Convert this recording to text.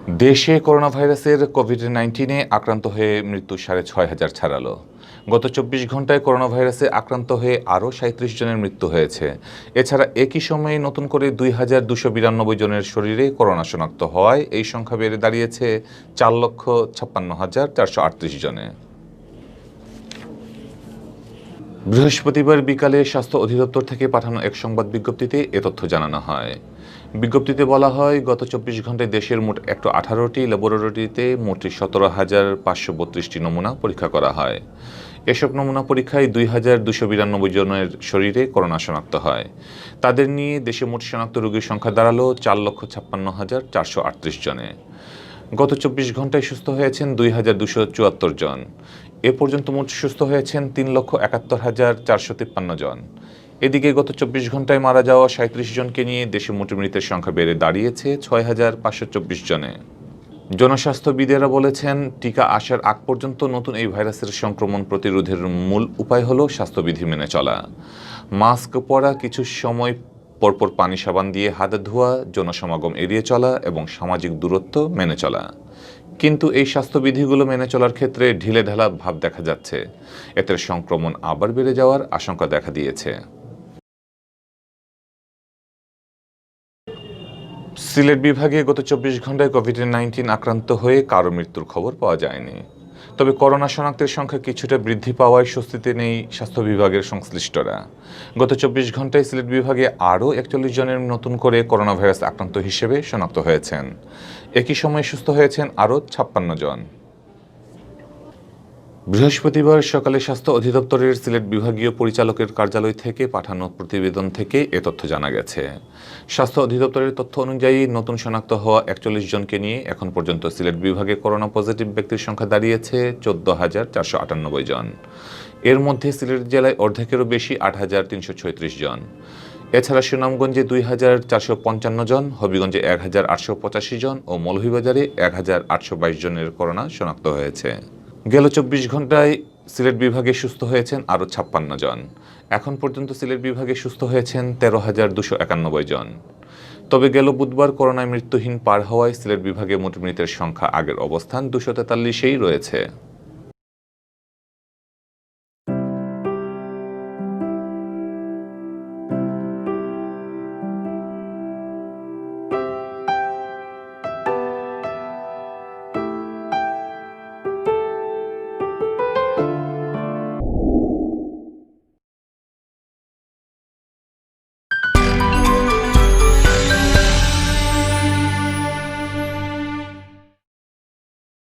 দেশে করোনাভাইরাসের কোভিড-19 আক্রান্ত হয়ে মৃত্যু ৬,৫০০ ছাড়ালো। গত ২৪ ঘন্টায় করোনাভাইরাসে আক্রান্ত হয়ে আরও ৩৭ জনের মৃত্যু হয়েছে। এছাড়া একই সময়ে নতুন করে ২,২৯২ জনের শরীরে করোনা শনাক্ত হওয়ায় এই সংখ্যা বেড়ে দাঁড়িয়েছে ৪,৫৬,৪৩৮ জনে। বৃহস্পতিবার বিকালে স্বাস্থ্য অধিদপ্তর থেকে পাঠানো এক সংবাদ বিজ্ঞপ্তিতে এ তথ্য জানানো হয়। বিজ্ঞপ্তিতে বলা হয়, গত ২৪ ঘন্টায় দেশের মোট ১১৮টি ল্যাবরেটরিতে মোট ১৭,৫৩২টি নমুনা পরীক্ষা করা হয়। এসব নমুনা পরীক্ষায় ২,২৯২ জনের শরীরে করোনা শনাক্ত হয়। তাদের নিয়ে দেশে মোট শনাক্ত রোগীর সংখ্যা দাঁড়ালো ৪,৫৬,৪৩৮ জনে। গত ২৪ ঘন্টায় সুস্থ হয়েছেন ২,২৭৪ জন। এ পর্যন্ত মোট সুস্থ হয়েছেন ৩,৭১,৪৫৩ জন। এদিকে গত ২৪ ঘন্টায় মারা যাওয়া ৩৭ জনকে নিয়ে দেশে মোট মৃতের সংখ্যা বেড়ে দাঁড়িয়েছে ৬,৫২৪ জনে। জনস্বাস্থ্যবিদেরা বলেছেন, টিকা আসার আগ পর্যন্ত নতুন এই ভাইরাসের সংক্রমণ প্রতিরোধের মূল উপায় হলো স্বাস্থ্যবিধি মেনে চলা। মাস্ক পরা, কিছু সময় পরপর পানি সাবান দিয়ে হাত ধোয়া, জনসমাগম এড়িয়ে চলা এবং সামাজিক দূরত্ব মেনে চলা। কিন্তু এই স্বাস্থ্যবিধিগুলো মেনে চলার ক্ষেত্রে ঢিলেঢালা ভাব দেখা যাচ্ছে। এতে সংক্রমণ আবার বেড়ে যাওয়ার আশঙ্কা দেখা দিয়েছে। সিলেট বিভাগে গত ২৪ ঘন্টায় কোভিড-19 আক্রান্ত হয়ে কারো মৃত্যুর খবর পাওয়া যায়নি। তবে করোনা শনাক্তের সংখ্যা কিছুটা বৃদ্ধি পাওয়ায় স্বস্তিতে নেই স্বাস্থ্য বিভাগের সংশ্লিষ্টরা। গত ২৪ ঘন্টায় সিলেট বিভাগে আরও ৪১ জনের নতুন করে করোনা ভাইরাস আক্রান্ত হিসেবে শনাক্ত হয়েছেন। একই সময়ে সুস্থ হয়েছেন আরও ৫৬ জন। বৃহস্পতিবার সকালে স্বাস্থ্য অধিদপ্তরের সিলেট বিভাগীয় পরিচালকের কার্যালয় থেকে পাঠানো প্রতিবেদন থেকে এ তথ্য জানা গেছে। স্বাস্থ্য অধিদপ্তরের তথ্য অনুযায়ী নতুন শনাক্ত হওয়া ৪১ জনকে নিয়ে এখন পর্যন্ত সিলেট বিভাগে করোনা পজিটিভ ব্যক্তির সংখ্যা দাঁড়িয়েছে ১৪,৪৯৮ জন। এর মধ্যে সিলেট জেলায় অর্ধেকেরও বেশি ৮,৩৩৬ জন। এছাড়া সুনামগঞ্জে ২,৪৫৫ জন, হবিগঞ্জে ১,৮৮৫ জন ও মৌলভীবাজারে ১,৮২২ জনের করোনা শনাক্ত হয়েছে। গেল ২৪ ঘন্টায় সিলেট বিভাগে সুস্থ হয়েছেন আরও ৫৬ জন। এখন পর্যন্ত সিলেট বিভাগে সুস্থ হয়েছেন ১৩,২৯১ জন। তবে গেল বুধবার করোনায় মৃত্যুহীন পার হওয়ায় সিলেট বিভাগে মোট মৃতের সংখ্যা আগের অবস্থান ২৪৩-এই রয়েছে।